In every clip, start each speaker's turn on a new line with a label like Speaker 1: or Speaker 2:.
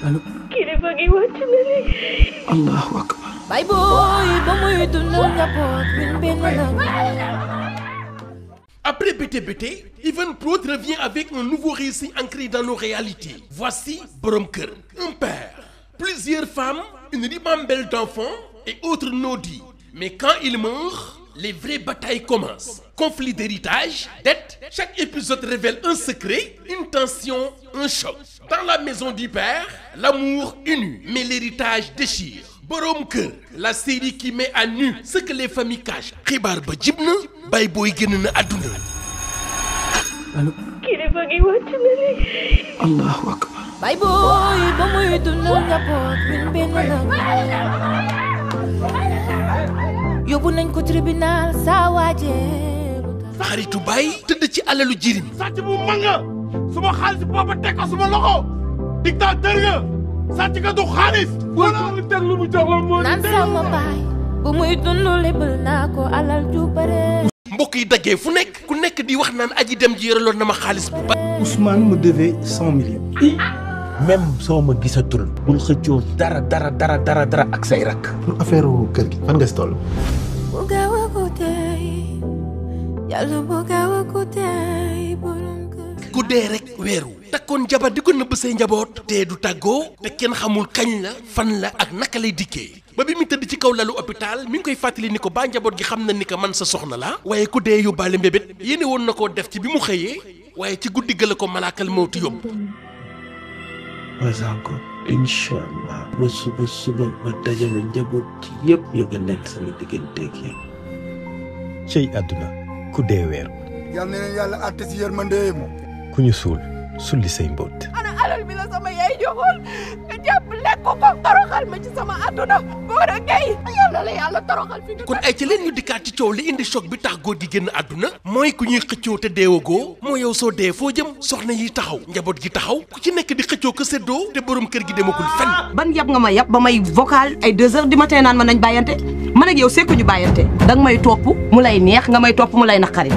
Speaker 1: allo.
Speaker 2: kilifa gi wàcc na léegi.
Speaker 1: Allahu akbar.
Speaker 3: Bay boy ba muy dundal njaboot bin benn la.
Speaker 4: Après BT, Even Prod revient avec un nouveau récit ancré dans nos réalités. Voici Borom Kër, un père, plusieurs femmes, une ribambelle d'enfants et autres non-dits. Mais quand il meurt, les vraies batailles commencent. Conflit d'héritage, dette, chaque épisode révèle un secret, une tension, un choc. Dans la maison du père, l'amour unit, mais l'héritage déchire. Borom Kër, la série qui met à nu ce que les familles cachent. xibaar ba jib na bay booy génn na àdduna.
Speaker 1: allo.
Speaker 2: kilifa gi wàcc na léegi.
Speaker 1: Allahu akbar.
Speaker 3: Bay boy ba muy dundal njaboot bin benn la. yóbbu nañ ko tribunal saa waajee.
Speaker 4: xaritu baay tëdd ci alalu jirim.
Speaker 5: sàcc bu manga suma xaalis booba teg ko suma loxo dictateur nga sàcc nga du xaalis. wala teg lu mu jox la moo
Speaker 3: naan sama baay bu muy dund lebal naa ko alal ju bare.
Speaker 4: mbokk yi daggee fu nekk ku nekk di wax naan aji dem ji yoraloon na ma xaalis bu ba.
Speaker 1: Ousmane me devait 100 millions.
Speaker 6: même soo ma gisatul bul xëccoo dara ak say rakk.
Speaker 7: pour affaire kër gi fan nga si toll.
Speaker 3: bu gaaw a ko tey yàlla bu gaaw a ko tey borom kër.
Speaker 4: ku dee rek weeru takkoon jabar di ko nëbb say njaboot te du tàggoo te kenn xamul kañ la fan la ak naka lay dikkee ba bi mu tëdd ci kaw lalu hôpital mi ngi koy fàttali ni ko ba njaboot gi xam na ni ko man sa soxna la waaye ku dee yóbbaale mbébét yéene woon na koo def ci bi mu xëyee waaye ci guddi ga la ko malaakal mawti yóbbu.
Speaker 6: pas encore incha allah ba suba ma dajale njaboot ci yëpp yëg a nekk sama digganteeg yow.
Speaker 8: cey àdduna ku dee weeru.
Speaker 5: yal na leen yàlla àtte si yërmandeem.
Speaker 8: ku ñu suul sulli say mbóot.
Speaker 3: ana alal bi la sama yaay joxoon nga jàpp lekk ko toroxal ma ci sama àdduna góor a gay yàlla la yàlla toroxal fi
Speaker 4: kon ay ci leen ñu dikkaat ci coow li indi choc bi tax góor gi génn àdduna mooy ku ñuy xëccoo te deewagoo moo yow soo dee foo jëm soxna yi taxaw njaboot gi taxaw ku ci nekk di xëccoo ko séddoo te borom kër gi demagul fenn.
Speaker 9: ban yab nga ma yab ba may vocal ay 2 heures du matin naan ma nañ bàyyante man ak yow sekku ñu bàyyante danga may topp mu lay neex nga may topp mu lay naqari.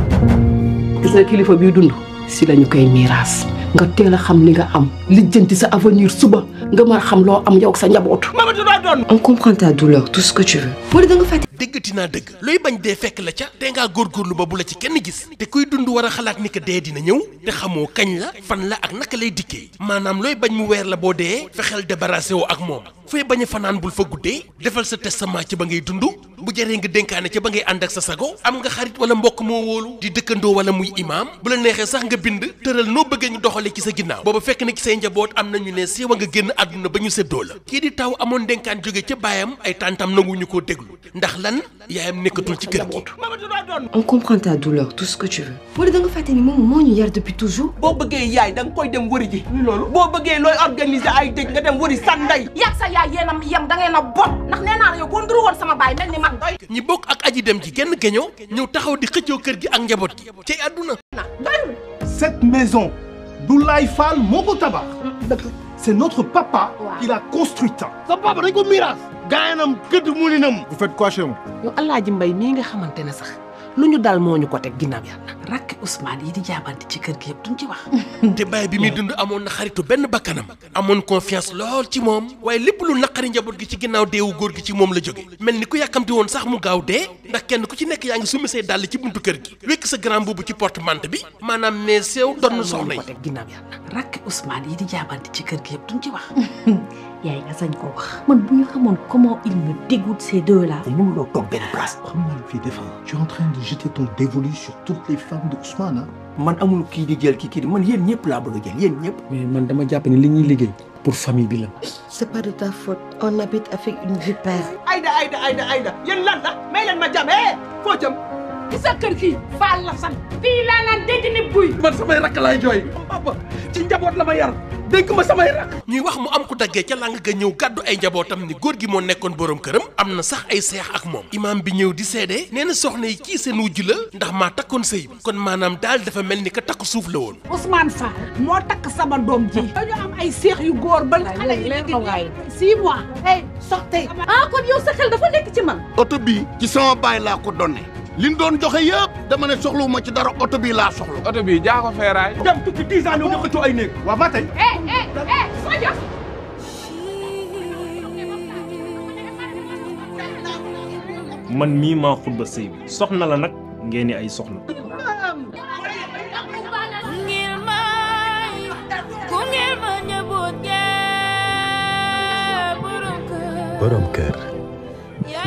Speaker 9: gis nga kilifa biy dund si lañu koy miiras nga teel a xam li nga am lijjanti sa avenir suba nga mën a xam loo am yow ak sa njaboot. on comprend ta douleur tout ce que tu veux. moo di da nga fàtte.
Speaker 4: déggati naa dëgg looy bañ dee fekk la ca te ngaa góorgóorlu ba bu la ci kenn gis te kuy dund war a xalaat ni que dee dina ñëw te xamoo kañ la fan la ak naka lay dikkee maanaam looy bañ mu weer la boo dee fexeel débarrassé woo ak moom fooy bañ a fanaan bul fa guddee defal sa testament ci ba ngay dund bu jaree nga dénkaane ca ba ngay ànd ak sa sago am nga xarit wala mbokk moo wóolu di dëkkandoo wala muy imaam bu la neexee sax nga bind tëral noo bëggee ñu doxale ci sa ginnaaw booba fekk na ci say njaboot am nañu ne siiwa nga génn àdduna ba ñu séddoo la kii di taw amoon dénkaan jóge ca baayam ay tàntam nanguñu koo déglu ndax lan yaayam nekkatul ci kër gi.
Speaker 9: on comprend ta douleur tout ce que tu veux. moo di da nga fàtte ni moom moo ñu yar depuis toujours.
Speaker 10: boo bëggee yaay da nga koy dem wëri ji. loolu boo bëggee looy organiser ay dëj nga dem wëri sa ndey.
Speaker 9: yàgg sa yaay yéen a yem da ngeen a bon ndax nee naa la yow boo nduru woon sama baay mel ni man doy.
Speaker 4: ñi bokk ak aji dem ji genn geñoo ñëw taxaw di xëccoo kër gi ak njaboot gi cay àdduna.
Speaker 5: Cette maison Doulaye Fall moo ko tabax. c'est notre papa qui l'a construite. sa papa dañ ko miiras. gayanam gëdd muninam. vous faites quoi chez moi.
Speaker 10: yow Alaaji Mbay mii nga xamante ne sax lu ñu dal moo ñu ko teg ginnaaw yàlla. rakk Ousmane yi di jaabante ci kër gi yëpp duñ ci wax.
Speaker 4: te baay bi muy dund amoon na xaritu benn bakkanam amoon confiance lool ci moom waaye lépp lu naqari njaboot gi ci ginnaaw deewu góor gi ci moom la jóge mel ni ku yàkkamti woon sax mu gaaw dee ndax kenn ku ci nekk yaa ngi summi say dàll ci buntu kër gi wekk sa grand boobu ci porte-manteau bi maanaam ne sew donn soxna yi.
Speaker 10: ko teg ginnaaw yàlla. rakk Ousmane yi di jaabante ci kër gi yëpp duñ ci wax.
Speaker 9: yaay nga sañ koo wax. man bu ñu xamoon comment il me dégoûte ces deux là.
Speaker 6: mënuloo toog benn place.
Speaker 7: xam nga fii defa tu es en train de jeter ton dévolu sur toutes les femmes de Ousmane ah.
Speaker 6: man amul kii di jël kii di man yéen ñëpp laa bëgg a jël yéen ñëpp.
Speaker 1: mais man dama jàpp ne li ñuy liggéey pour famille bi la.
Speaker 9: c'est pas de ta faute on habite avec une vipère.
Speaker 10: Aïda yéen lan la may leen ma jàmm foo jëm.
Speaker 9: ci sa kër gi Fall la sant. fii laa naan dégg ni buy.
Speaker 10: man samay rakk laay jooy. papa ci njaboot la ma yar dégg ma samay rakk.
Speaker 4: ñuy wax mu am ku daggee ca làng ga ñëw gàddu ay njabootam ni góor gi moo nekkoon borom këram am na sax ay seex ak moom imaam bi ñëw di seede nee na soxna yi kii seen wujj la ndax maa takkoon sëy bi kon maanaam daal dafa mel ni ka takk suuf la woon.
Speaker 9: Ousmane Fall moo takk sama doom ji. dañu am ay seex yu góor ba xale yi léegi 6 mois. hey sortez. kon yow sa xel dafa nekk ci man.
Speaker 5: oto bii ci sama baay laa ko donné. li ñu doon joxe yëpp dama ne soxlawuma ci dara oto bii laa soxla.
Speaker 10: oto bii jaa ko feeraay. dem tukki 10 ans ñëw di xëccoo ay néeg.
Speaker 5: waaw ba tey.
Speaker 9: soo jox
Speaker 11: man mii maa xutba sëy bi soxna la nag ngeen ni ay soxna.
Speaker 8: Borom Kër,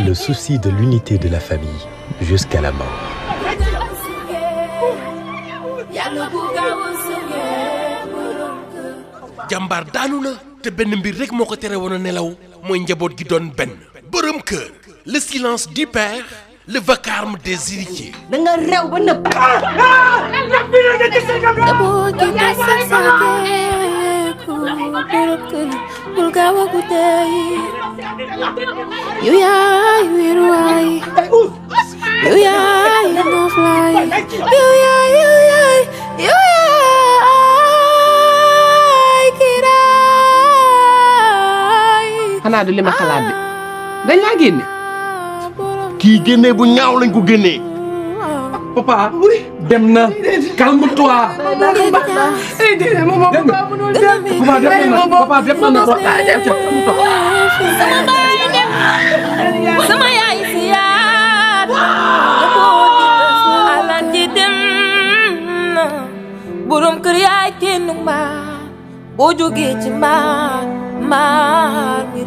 Speaker 8: le souci de l'unité de la famille jusqu'à la mort.
Speaker 4: jàmbaar daanu na te benn mbir rek moo ko tere woon a nelaw mooy njaboot gi doon benn. Borom Kër, le silence du père, le vacarme des héritiers.
Speaker 9: da nga réew ba nëb.
Speaker 12: bul gaaw a guddee yow yaay wéeruwaay yow yaay noflaay yow yaay kiraay.
Speaker 10: xanaa du li ma xalaat de dañ laa génne.
Speaker 5: kii génnee bu ñaaw lañ ko génnee.
Speaker 1: Papa dem na calme-toi.
Speaker 12: sama yaay si yaat alan ji dem na borom kër yaay kenn mbaa boo jógee ci maar mi